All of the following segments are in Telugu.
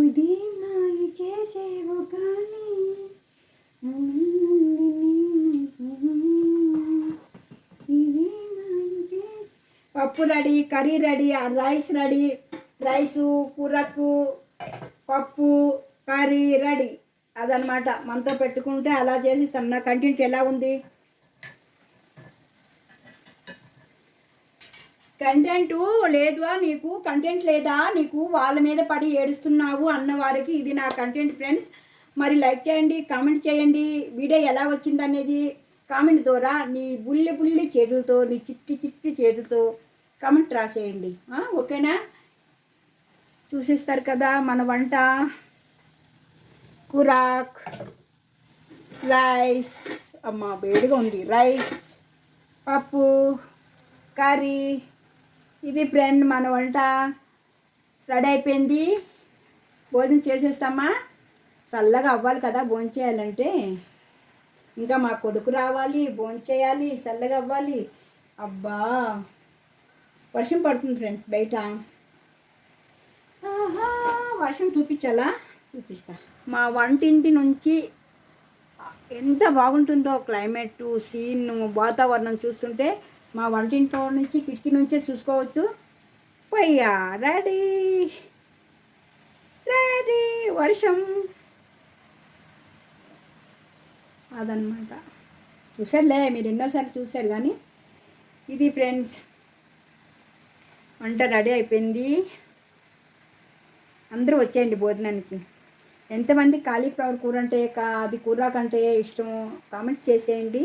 ఇది మాయ చేసేవు కానీ పప్పు ready, curry ready, rice ready. Rice, కూరకు, పప్పు, కర్రీ రెడీ. అదనమాట మనతో పెట్టుకుంటే అలా చేసిస్తాను. నా కంటెంట్ ఎలా ఉంది? కంటెంట్ లేదువా నీకు? కంటెంట్ లేదా నీకు? వాళ్ళ మీద పడి ఏడుస్తున్నావు అన్న వారికి ఇది నా కంటెంట్ ఫ్రెండ్స్. మరి లైక్ చేయండి, కామెంట్ చేయండి. వీడియో ఎలా వచ్చింది అనేది కామెంట్ ద్వారా నీ బుల్లి బుల్లి చేతులతో, నీ చిట్టి చిట్టి చేతులతో కామెంట్ రాసేయండి. ఓకేనా? చూసేస్తారు కదా మన వంట. కూరాక్, రైస్, అమ్మ వేడిగా ఉంది. రైస్, పప్పు, కర్రీ. ఇది ఫ్రెండ్ మన వంట రెడీ అయిపోయింది. భోజనం చేసేస్తామా? చల్లగా అవ్వాలి కదా భోజనం చేయాలంటే. ఇంకా మా కొడుకు రావాలి, భోజనం చేయాలి, చల్లగా అవ్వాలి. అబ్బా వర్షం పడుతుంది ఫ్రెండ్స్ బయట. వర్షం చూపించాలా? చూపిస్తా. మా వంటింటి నుంచి ఎంత బాగుంటుందో క్లైమేట్, సీన్, వాతావరణం చూస్తుంటే మా వంటింట్లో నుంచి కిటికీ నుంచే చూసుకోవచ్చు. పోయ్యా రెడీ రెడీ. వర్షం అదనమాట. చూసారులే, మీరు ఎన్నోసార్లు చూశారు. కానీ ఇది ఫ్రెండ్స్ వంట రెడీ అయిపోయింది. అందరూ వచ్చేయండి భోజనానికి. ఎంతమంది కాలీఫ్లవర్ కూర అంటే అది కూర కంటే ఇష్టమో కామెంట్ చేసేయండి.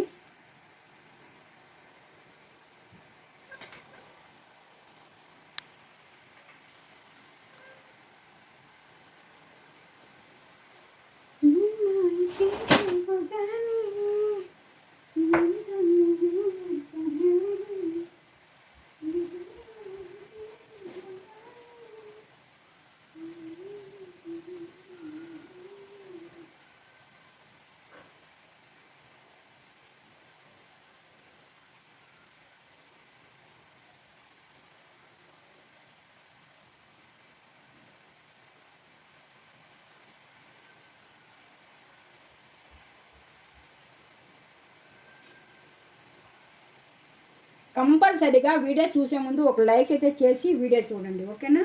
కంపల్సరీగా వీడియో చూసే ముందు ఒక లైక్ అయితే చేసి వీడియో చూడండి. ఓకేనా?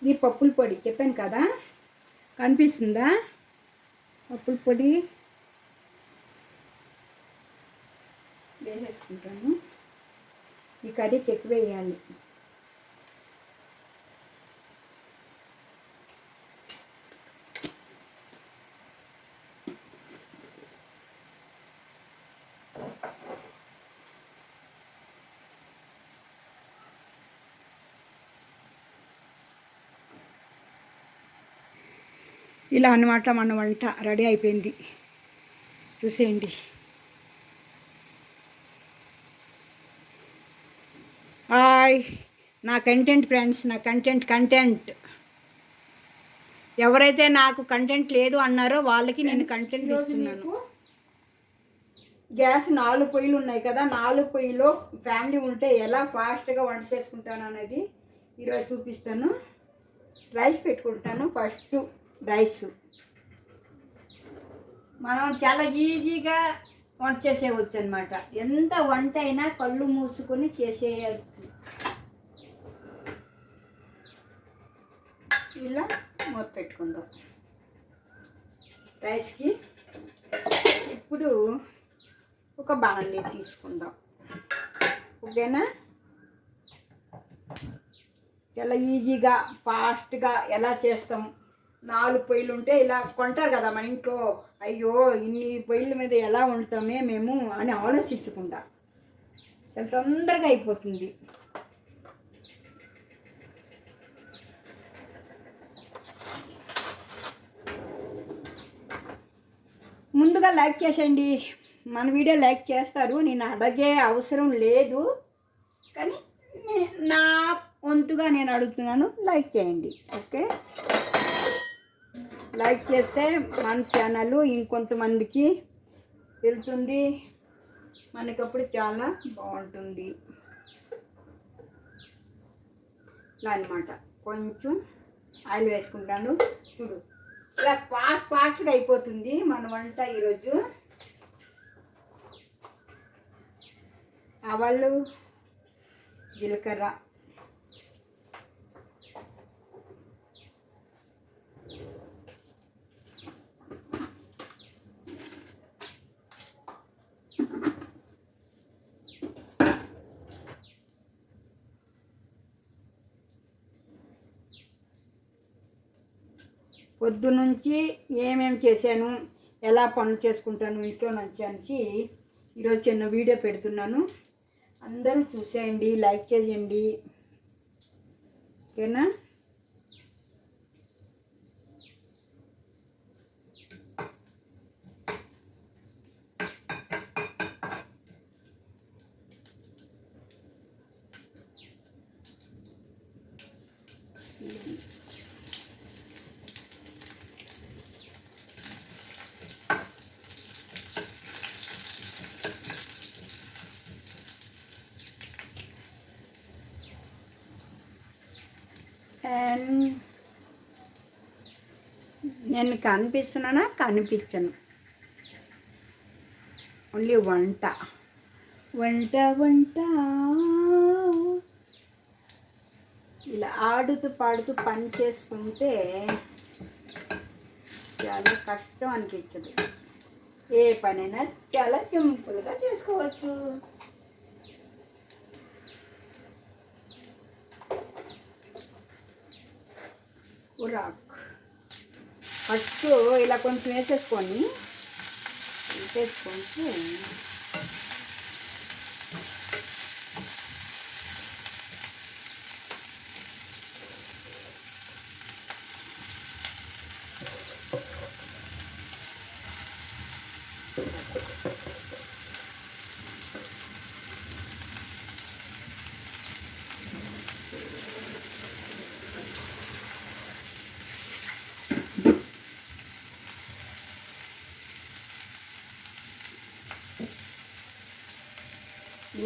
ఇది పప్పుల పొడి చెప్పాను కదా, కనిపిస్తుందా? పప్పుల పొడి వేసేసుకుంటాను. ఈ కర్రీకి ఎక్కువ వేయాలి. ఇలా అన్నమాట మన వంట రెడీ అయిపోయింది. చూసేయండి. హాయ్ నా కంటెంట్ ఫ్రెండ్స్, నా కంటెంట్ ఎవరైతే నాకు కంటెంట్ లేదు అన్నారో వాళ్ళకి నేను కంటెంట్ ఇస్తున్నాను. గ్యాస్ 4 పొయ్యిలు ఉన్నాయి కదా, 4 పొయ్యిలో ఫ్యామిలీ ఉంటే ఎలా ఫాస్ట్గా వంట చేసుకుంటాను అనేది ఈరోజు చూపిస్తాను. రైస్ పెట్టుకుంటాను. ఫస్ట్ రైస్ మనం చాలా ఈజీగా వంట చేసేయవచ్చు అనమాట. ఎంత వంట అయినా కళ్ళు మూసుకొని చేసేయచ్చు. ఇలా మూత పెట్టుకుందాం రైస్కి. ఇప్పుడు ఒక బాణలి తీసుకుందాం. ఓకేనా? చాలా ఈజీగా ఫాస్ట్గా ఎలా చేస్తాం. 4 పొయ్యిలు ఉంటే ఇలా కొంటారు కదా మన ఇంట్లో. అయ్యో ఇన్ని పొయ్యిల మీద ఎలా ఉంటామే మేము అని ఆలోచించకుండా చాలా తొందరగా అయిపోతుంది. ముందుగా లైక్ చేసేయండి. మన వీడియో లైక్ చేస్తారు, నేను అడిగే అవసరం లేదు. కానీ నా వంతుగా నేను అడుగుతున్నాను, లైక్ చేయండి. ఓకే? లైక్ చేస్తే మన ఛానల్ ఇంకొంతమందికి వెళ్తుంది, మనకప్పుడు చాలా బాగుంటుంది. ఇలా అన్నమాట. కొంచెం ఆయిల్ వేసుకుంటాను. చూడు ఇలా ఫాస్ట్గా అయిపోతుంది మన వంట ఈరోజు. ఆవాలు, జీలకర్ర, పొద్దు నుంచి ఏమేమి చేశాను, ఎలా పనులు చేసుకుంటాను ఇంట్లో నుంచి అనేసి ఈరోజు చిన్న వీడియో పెడుతున్నాను. అందరూ చూసేయండి, లైక్ చేయండి, ఓకేనా? అండ్ నేను కనిపిస్తున్నానా? కనిపించను. ఓన్లీ వంట వంట వంట. ఇలా ఆడుతూ పాడుతూ పని చేసుకుంటే చాలా కష్టం అనిపించదు. ఏ పనైనా చాలా సింపుల్గా చేసుకోవచ్చు. కూరాకు ఫస్ట్ ఇలా కొంచెం వేసేసుకొని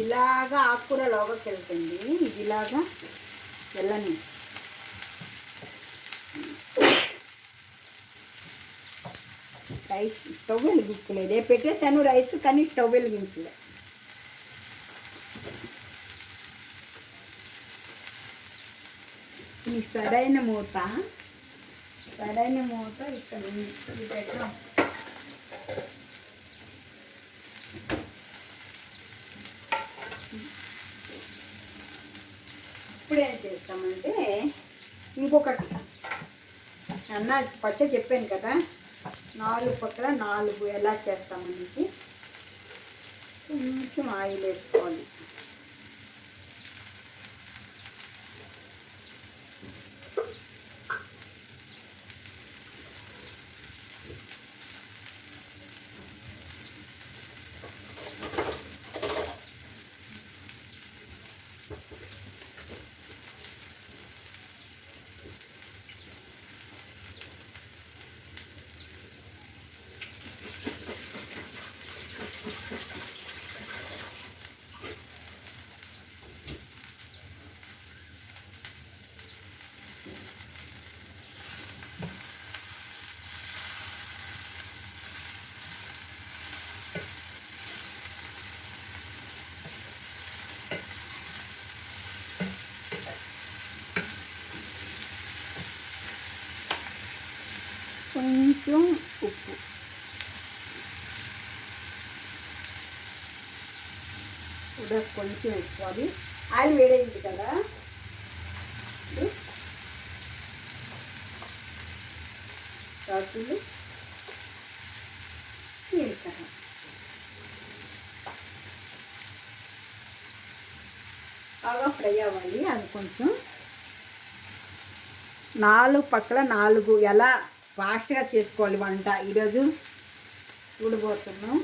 ఇలాగా ఆకుకూర లోపలికి వెళ్తుంది. ఇది ఇలాగా వెళ్ళని రైస్ స్టవ్ వెలిగించలేదు. పెట్టేసాను రైస్, కానీ స్టవ్ వెలిగించలే. ఈ సరైన మూత ఇక్కడ పెట్టాం. ఇప్పుడు ఏం చేస్తామంటే ఇంకొకటి అన్న పచ్చ చెప్పాను కదా, 4 పక్కల 4 ఎలా చేస్తామనేసి కొంచెం ఆయిల్ వేసుకోవాలి. కొంచెం ఉప్పు, కూడా కొంచెం వేసుకోవాలి. ఆయిల్ వేడైంది కదా, రాసులు జీలకర్ర బాగా ఫ్రై అవ్వాలి. అది కొంచెం 4 పక్కల 4 ఎలా ఫాస్ట్గా చేసుకోవాలి వంట ఈరోజు చూడబోతున్నాం.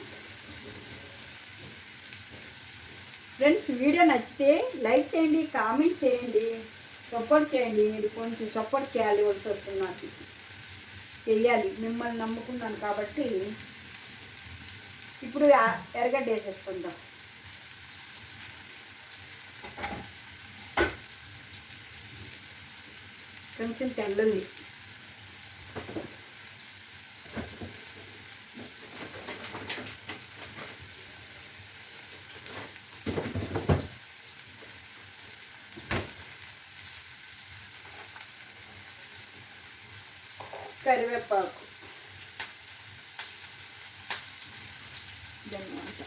ఫ్రెండ్స్, వీడియో నచ్చితే లైక్ చేయండి, కామెంట్ చేయండి, సపోర్ట్ చేయండి. మీరు కొంచెం సపోర్ట్ చేయాలి, వస్తుంది నాకు చెయ్యాలి. మిమ్మల్ని నమ్ముకున్నాను కాబట్టి. ఇప్పుడు ఎర్రగడ్డ వేసేసుకుందాం. కొంచెం తెల్లుంది. కరివేపాకు, ధనియాలు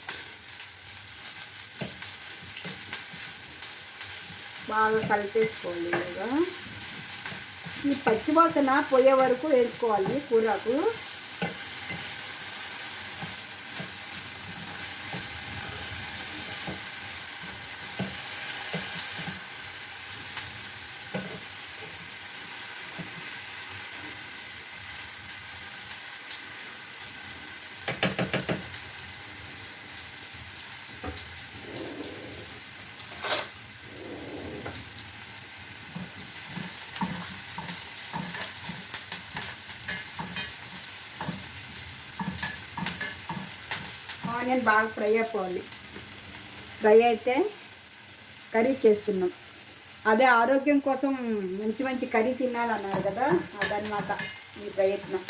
బాగా కలిపేసుకోవాలి. ఇలాగా ఈ పచ్చివాసన పోయే వరకు వేసుకోవాలి కూరకు. ఆనియన్ బాగా ఫ్రై అయిపోవాలి. ఫ్రై అయితే కర్రీ చేస్తున్నాం. అదే ఆరోగ్యం కోసం మంచి మంచి కర్రీ తినాలన్నారు కదా, అదనమాట ఈ ప్రయత్నం.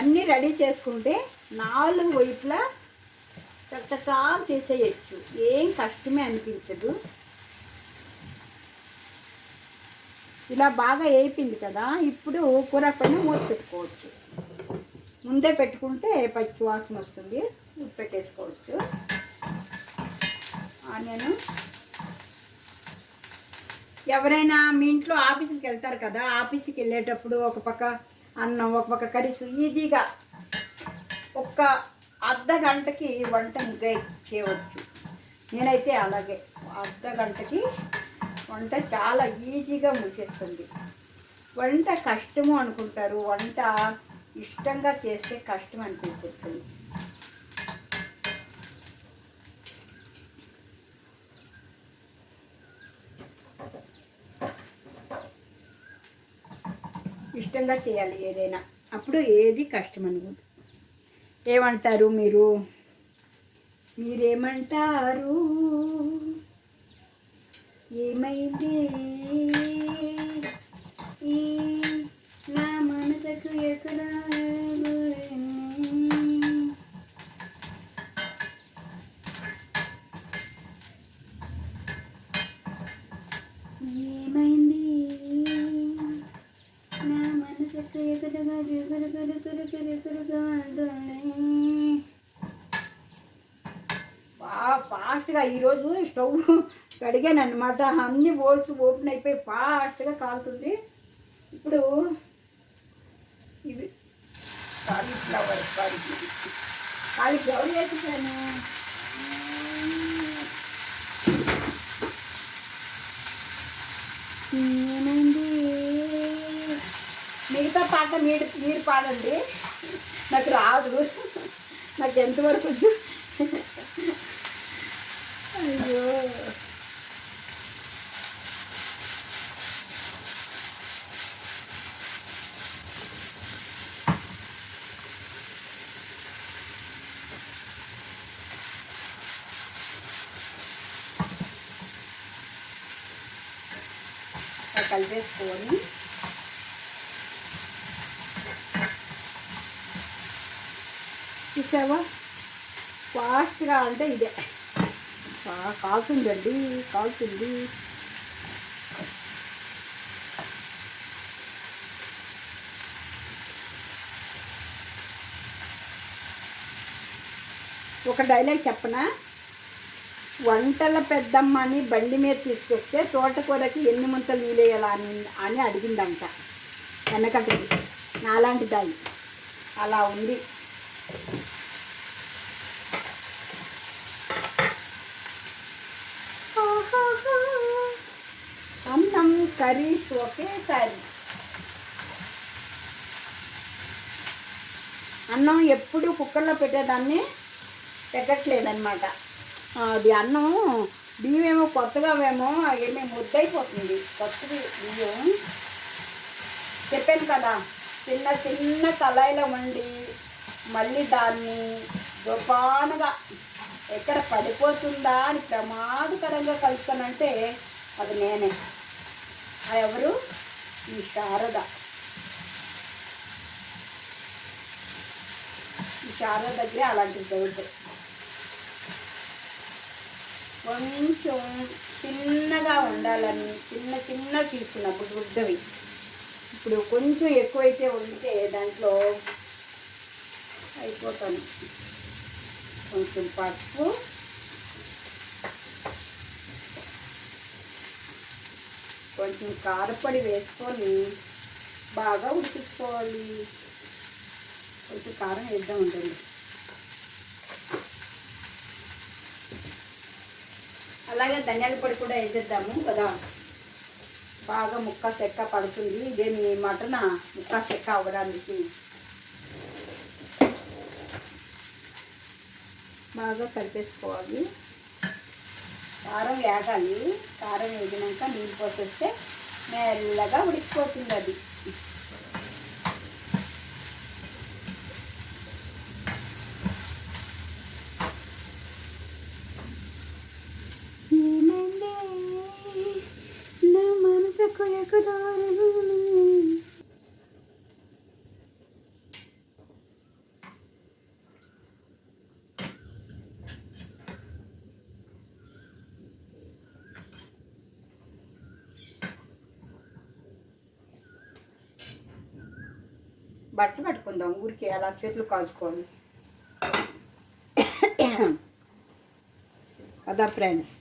అన్నీ రెడీ చేసుకుంటే 4 వైపులా చక్కగా చేసేయచ్చు. ఏం కష్టమే అనిపించదు. ఇలా బాగా వేయింది కదా, ఇప్పుడు కూర పైన మూత పెట్టుకోవచ్చు. ముందే పెట్టుకుంటే పచ్చి వాసన వస్తుంది. పెట్టేసుకోవచ్చు. ఆనియన్ ఎవరైనా మీ ఇంట్లో ఆఫీస్కి వెళ్తారు కదా, ఆఫీస్కి వెళ్ళేటప్పుడు ఒక పక్క అన్నం ఒక పక్క కర్రీస్ ఈజీగా ఒక్క అర్ధ గంటకి వంట ఇంకా చేయవచ్చు. నేనైతే అలాగే అర్ధ గంటకి వంట చాలా ఈజీగా మూసేస్తుంది. వంట కష్టము అనుకుంటారు, వంట ఇష్టంగా చేస్తే కష్టం అనిపించదు ఫ్రెండ్స్. ఇష్టంగా చేయాలి ఏదైనా, అప్పుడు ఏది కష్టం అనుకోదు. ఏమంటారు మీరు? మీరేమంటారు? ఏమైంది ఈ నా మనసుకు ఎక్కడ ఏమైంది నా మనసుకు ఎక్కడగా ఫాస్ట్గా ఈరోజు స్టవ్ కడిగాను అనమాట. అన్ని బోల్స్ ఓపెన్ అయిపోయి ఫాస్ట్గా కాలుతుంది. ఇప్పుడు ఇవి కాలీఫ్లవర్ వేసేసాను. ఏమైంది? మిగతా పాట మీరు పాడండి, నాకు రాదు. నాకు ఎంతవరకు వచ్చు. అయ్యో కలిపేసుకొని చూసావా ఫాస్ట్గా అంటే ఇదే కాల్తుందండి, కాల్తుంది. ఒక డైలాగ్ చెప్పనా? వంటల పెద్దమ్మని బండి మీద తీసుకొస్తే తోటకూరకి ఎన్ని ముంతలు నీళ్ళేయాలని అని అడిగిందంట వెనకటికి. నాలాంటి దాయి అలా ఉంది. అన్నం కర్రీస్ ఒకేసారి. అన్నం ఎప్పుడు కుక్కర్లో పెట్టేదాన్ని పెట్టట్లేదన్నమాట. అది అన్నం బియ్యమేమో కొత్తగావేమో ఏమో ముద్దయిపోతుంది. కొత్తది బియ్యం చెప్పాను కదా, చిన్న చిన్న కళాయిలో వండి మళ్ళీ దాన్ని దుపానుగా ఎక్కడ పడిపోతుందా అని ప్రమాదకరంగా కలుపుతానంటే అది నేనే. ఎవరు? ఈ శారద. ఈ శారద దగ్గర అలాంటివి జరుగుతాయి. కొంచెం చిన్నగా ఉండాలని చిన్న తీసుకున్నా బుడ్డవి. ఇప్పుడు కొంచెం ఎక్కువైతే ఉంటే దాంట్లో అయిపోతాను. కొంచెం పసుపు, కొంచెం కారపొడి వేసుకొని బాగా ఉడికించుకోవాలి. కొంచెం కారం వేద్దాం ఉంటుంది. అలాగే ధనియాల పొడి కూడా వేసేద్దాము కదా, బాగా ముక్క చెక్క పడుతుంది. ఇదేమి మటన్ ముక్క చెక్క అవ్వడానికి. బాగా కలిపేసుకోవాలి. కారం వేగాలి. కారం వేగినాక నీళ్ళు పోసేస్తే మెల్లగా ఉడికిపోతుంది అది. నా మనసుకు ఎక్కుదారు. బట్ట పట్టుకుందాం, ఊరికే అలా చేతులు కాల్చుకోవాలి కదా ఫ్రెండ్స్.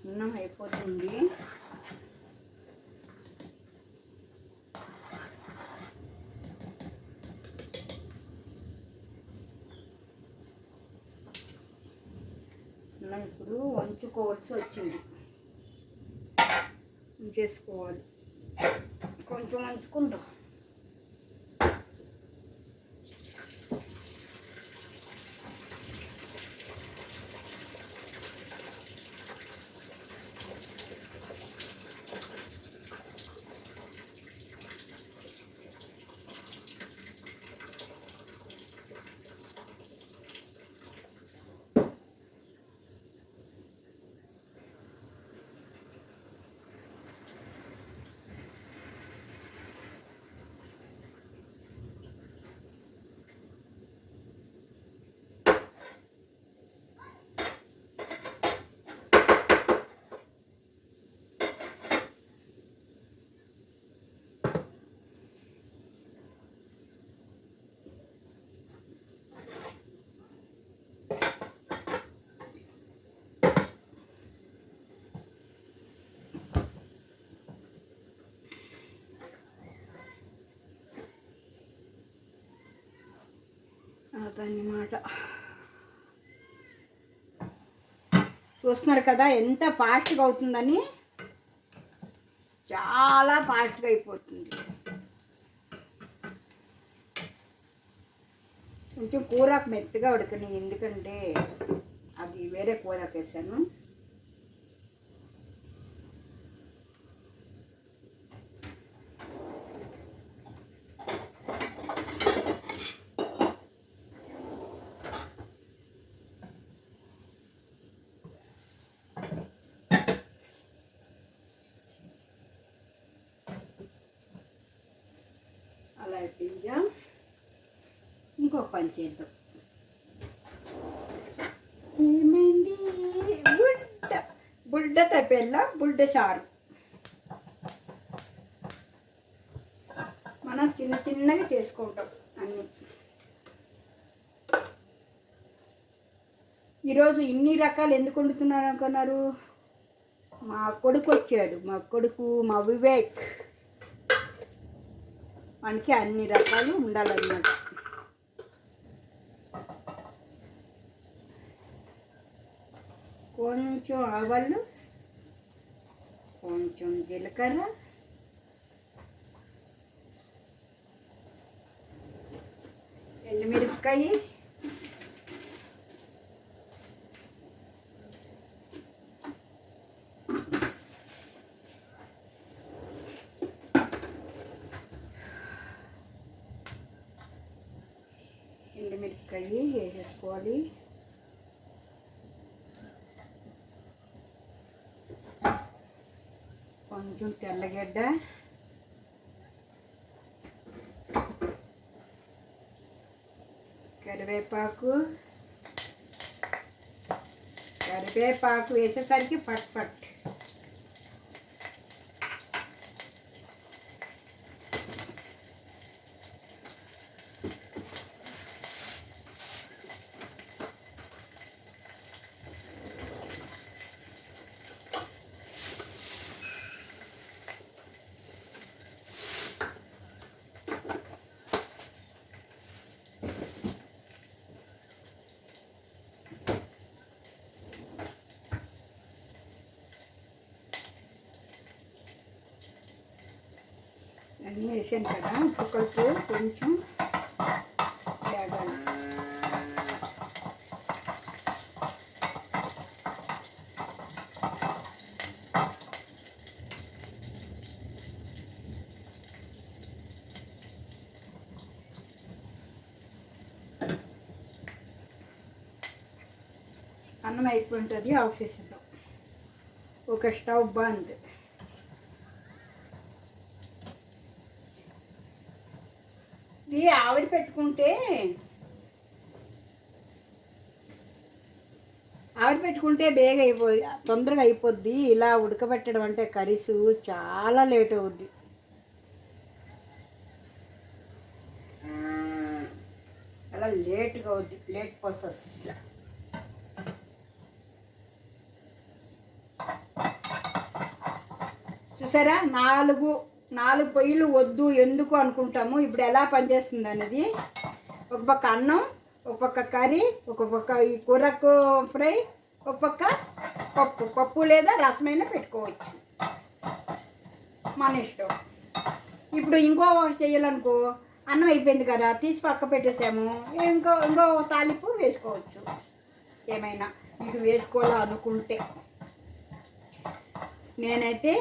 అన్నం అయిపోతుంది. అన్నం ఇప్పుడు వంచుకోవాల్సి వచ్చింది. చేసుకోవాలి. కొంచెం వంచుకుంటాం. అదన్నమాట. చూస్తున్నారు కదా ఎంత ఫాస్ట్గా అవుతుందని. చాలా ఫాస్ట్గా అయిపోతుంది. కొంచెం కూరకు మెత్తగా ఉడకని, ఎందుకంటే అది వేరే కూరకు వేసాను. అలా అయిపోయిందా, ఇంకొక పని చేద్దాం. ఏమైంది? బుడ్డ తప్పెల్ల బుడ్డ చారు. మనం చిన్నగా చేసుకుంటాం అన్నీ. ఈరోజు ఇన్ని రకాలు ఎందుకు వండుతున్నారు అనుకున్నారు? మా కొడుకు వచ్చాడు. మా వివేక్. మనకి అన్ని రకాలు ఉండాలన్నమాట. కొంచెం ఆవాలు, కొంచెం జీలకర్ర, ఎండుమిరపకాయ, పచ్చిమిరపకాయ వేసేసుకోవాలి. కొంచెం తెల్లగడ్డ, కరివేపాకు వేసేసరికి పట్ పట్. అన్నీ వేసాను కదా, ఒక్కొక్కటి కొంచెం వేగాలి. అన్నం అయిపోయింటుంది, ఆఫ్ చేసేద్దాం. ఒక స్టవ్ బంద్. ఇది ఆవిరి పెట్టుకుంటే తొందరగా అయిపోద్ది. ఇలా ఉడకబెట్టడం అంటే కర్రీస్ చాలా లేట్ అవుద్ది. అలా లేట్గా అవుద్ది, లేట్ ప్రాసెస్. చూసారా, నాలుగు పొయ్యిలు వద్దు ఎందుకు అనుకుంటాము. ఇప్పుడు ఎలా పనిచేస్తుంది అనేది, ఒక పక్క అన్నం, ఒక పక్క కర్రీ, ఒక పక్క ఈ కూరకు ఫ్రై, ఒక పక్క పప్పు లేదా రసమైనా పెట్టుకోవచ్చు, మన ఇష్టం. ఇప్పుడు ఇంకో చేయాలనుకో, అన్నం అయిపోయింది కదా, తీసి పక్క పెట్టేసాము, ఇంకో తాలింపు వేసుకోవచ్చు. ఏమైనా ఇది వేసుకోవాలనుకుంటే. నేనైతే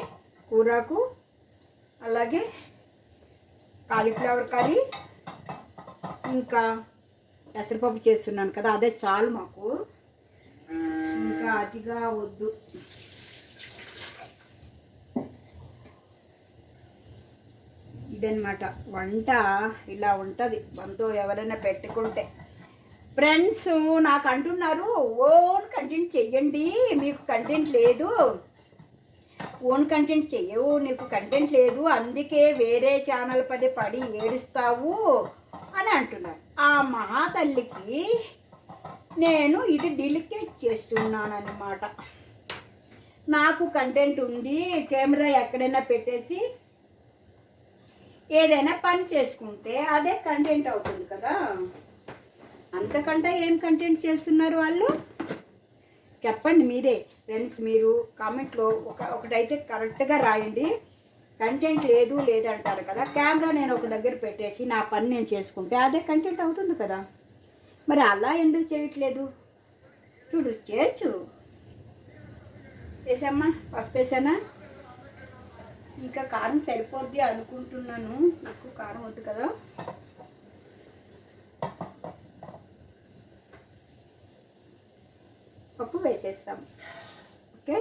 కూరకు, అలాగే కాలీఫ్లవర్ కర్రీ, ఇంకా పెసరపప్పు చేస్తున్నాను కదా, అదే చాలు మాకు, ఇంకా అతిగా వద్దు. ఇదన్నమాట వంట. ఇలా ఉంటుంది మనతో ఎవరైనా పెట్టుకుంటే. ఫ్రెండ్స్ నాకు అంటున్నారు, ఓన్ కంటెంట్ చెయ్యండి, మీకు కంటెంట్ లేదు, ఓన్ కంటెంట్ చెయ్యవు, నీకు కంటెంట్ లేదు, అందుకే వేరే ఛానల్ పడి ఏడుస్తావు అని అంటున్నారు. ఆ మహాతల్లికి నేను ఇది డెలికేట్ చేస్తున్నానన్నమాట. నాకు కంటెంట్ ఉంది, కెమెరా ఎక్కడైనా పెట్టేసి ఏదైనా పని చేసుకుంటే అదే కంటెంట్ అవుతుంది కదా. అంతకంటే ఏం కంటెంట్ చేస్తున్నారు వాళ్ళు చెప్పండి మీరే ఫ్రెండ్స్. మీరు కామెంట్లో ఒకటైతే కరెక్ట్గా రాయండి. కంటెంట్ లేదంటారు కదా, కెమెరా నేను ఒక దగ్గర పెట్టేసి నా పని నేను చేసుకుంటే అదే కంటెంట్ అవుతుంది కదా. మరి అలా ఎందుకు చేయట్లేదు? చూడు, చేయొచ్చు. వేసామ్మా, పసుపు వేసానా? ఇంకా కారం సరిపోద్ది అనుకుంటున్నాను, నాకు కారం వద్దు కదా. పప్పు వేసేస్తాం. ఓకే,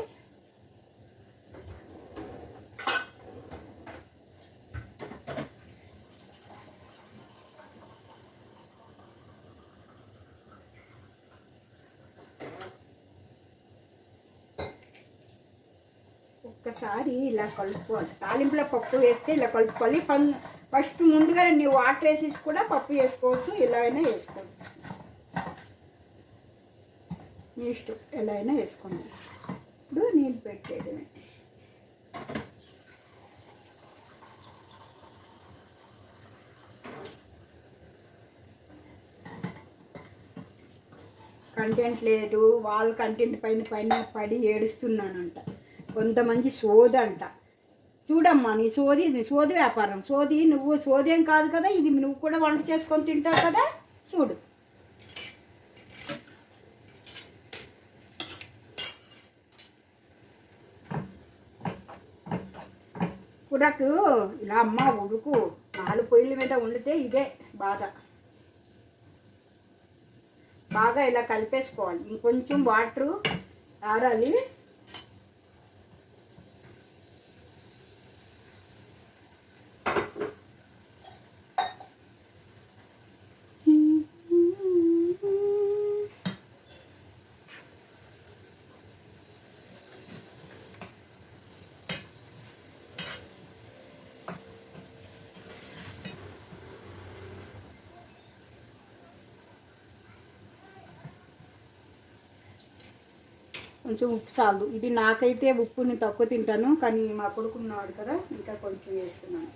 ఒక్కసారి ఇలా కలుపుకోవాలి. తాలింపులో పప్పు వేస్తే ఇలా కలుపుకోవాలి. ఫస్ట్ ముందుగా నేను వాటర్ వేసేసి కూడా పప్పు వేసుకోవచ్చు, ఇలా అయినా వేసుకోవచ్చు, మీ ఇష్టం, ఎలా అయినా వేసుకోండి. ఇప్పుడు నీళ్ళు పెట్టేయడమే. కంటెంట్ లేదు, వాళ్ళ కంటెంట్ పైన పడి ఏడుస్తున్నానంట. కొంతమంది సోది అంట. చూడమ్మా, నీ సోది వ్యాపారం. నువ్వు సోది ఏం కాదు కదా, ఇది నువ్వు కూడా వంట చేసుకొని తింటావు కదా. చూడు, కూరకు ఇలా అమ్మ ఉడుకు 4 పొయ్యిల మీద వండితే ఇదే బాధ. బాగా ఇలా కలిపేసుకోవాలి. ఇంకొంచెం వాటరు ఆరాలి. కొంచెం ఉప్పు చాలు. ఇది నాకైతే ఉప్పుని తక్కువ తింటాను, కానీ మా కొడుకున్నాడు కదా ఇంకా కొంచెం వేస్తున్నాను.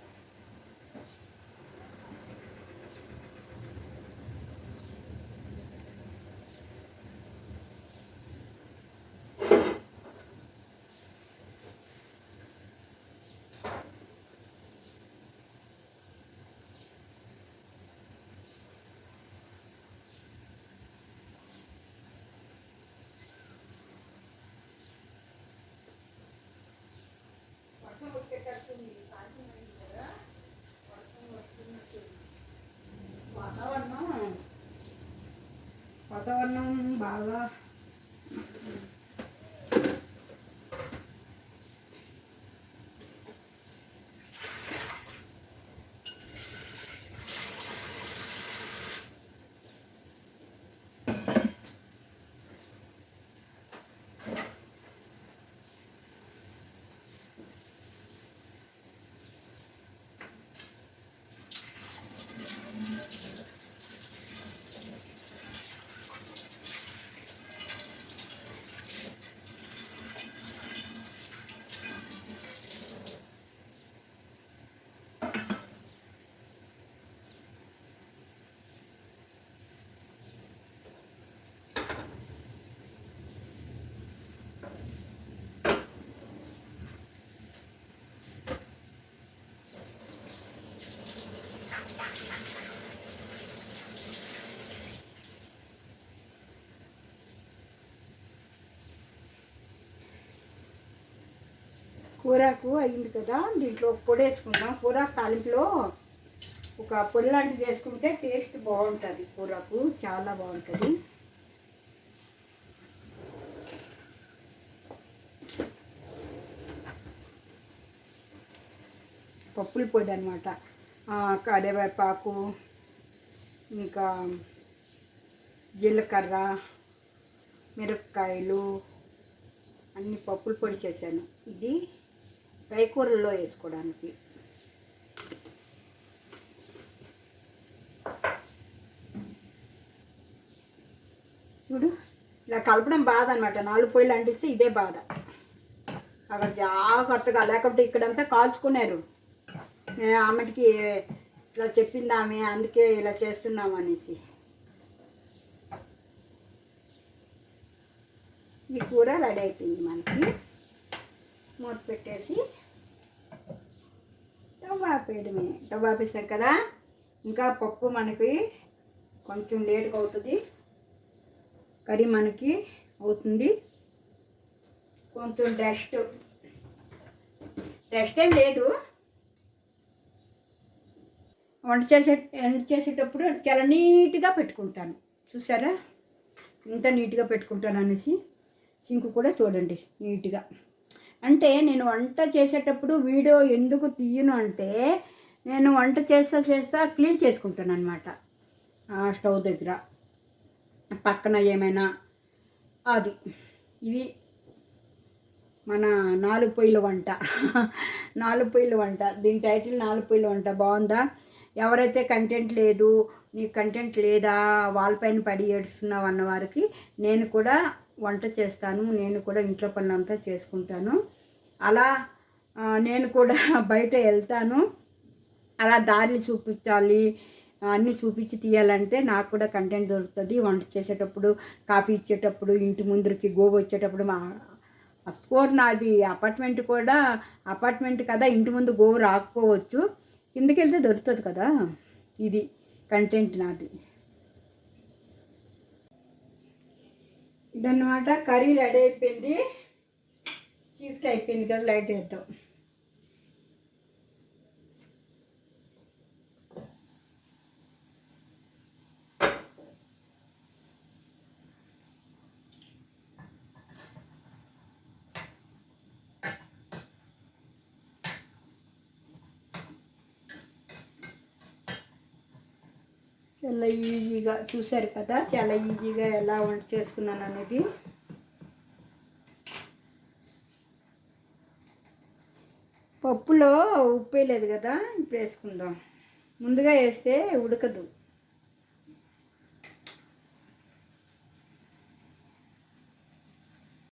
వాతావరణం బాగా కూరకు అయింది కదా. దీంట్లో పొడి వేసుకుందాం. కూర తాలింపులో ఒక పొడి లాంటిది వేసుకుంటే టేస్ట్ బాగుంటుంది. కూరకు చాలా బాగుంటుంది. పప్పుల పొడి అనమాట. కరివేపాకు, ఇంకా జీలకర్ర, మిరపకాయలు అన్ని పప్పుల పొడి చేశాను. ఇది ఫ్రై కూరల్లో వేసుకోవడానికి. చూడు, ఇలా కలపడం బాధ అనమాట. 4 పొయ్యిలు అంటిస్తే ఇదే బాధ. అక్కడ జాగ్రత్తగా, లేకపోతే ఇక్కడంతా కాల్చుకున్నారు. ఆమెకి ఇట్లా చెప్పింది ఆమె, అందుకే ఇలా చేస్తున్నాం అనేసి. ఈ కూర రెడీ అయిపోయింది మనకి. మూత పెట్టేసి స్టవ్ ఆపేయడమే. స్టవ్ ఆపేసాం కదా. ఇంకా పప్పు మనకి కొంచెం లేట్గా అవుతుంది. కర్రీ మనకి అవుతుంది. కొంచెం రెస్ట్ ఏం లేదు. వంట చేసేటప్పుడు చాలా నీట్గా పెట్టుకుంటాను. చూసారా ఇంత నీట్గా పెట్టుకుంటాను అనేసి. సింక్ కూడా చూడండి నీట్గా. అంటే నేను వంట చేసేటప్పుడు వీడియో ఎందుకు తీయను అంటే, నేను వంట చేస్తా క్లీన్ చేసుకుంటాను అనమాట. స్టవ్ దగ్గర పక్కన ఏమైనా అది. ఇది మన 4 పొయ్యిల వంట. 4 పొయ్యిల వంట. దీని టైటిల్ 4 పొయ్యిల వంట. బాగుందా? ఎవరైతే కంటెంట్ లేదు, నీకు కంటెంట్ లేదా, వాళ్ళపైన పడి ఏడుస్తున్నావు అన్న వారికి నేను కూడా వంట చేస్తాను. నేను కూడా ఇంట్లో పనులంతా చేసుకుంటాను. అలా నేను కూడా బయట వెళ్తాను. అలా దారి చూపించాలి, అన్నీ చూపించి తీయాలంటే నాకు కూడా కంటెంట్ దొరుకుతుంది. వంట చేసేటప్పుడు, కాఫీ ఇచ్చేటప్పుడు, ఇంటి ముందరికి గోవు వచ్చేటప్పుడు. అఫ్కోర్స్ నాది అపార్ట్మెంట్ కూడా, అపార్ట్మెంట్ కదా, ఇంటి ముందు గోవు రాకపోవచ్చు. కిందకి వెళ్తే దొరుకుతుంది కదా. ఇది కంటెంట్ నాది. ఇదన్నమాట. కర్రీ రెడీ అయిపోయింది. చీఫ్ట్ అయిపోయింది కదా. లైట్ వేద్దాం. చాలా ఈజీగా చూసారు కదా, చాలా ఈజీగా ఎలా వంట చేసుకున్నాను అనేది. పప్పులో ఉప్పు వేయలేదు కదా, ఇప్పుడు వేసుకుందాం. ముందుగా వేస్తే ఉడకదు.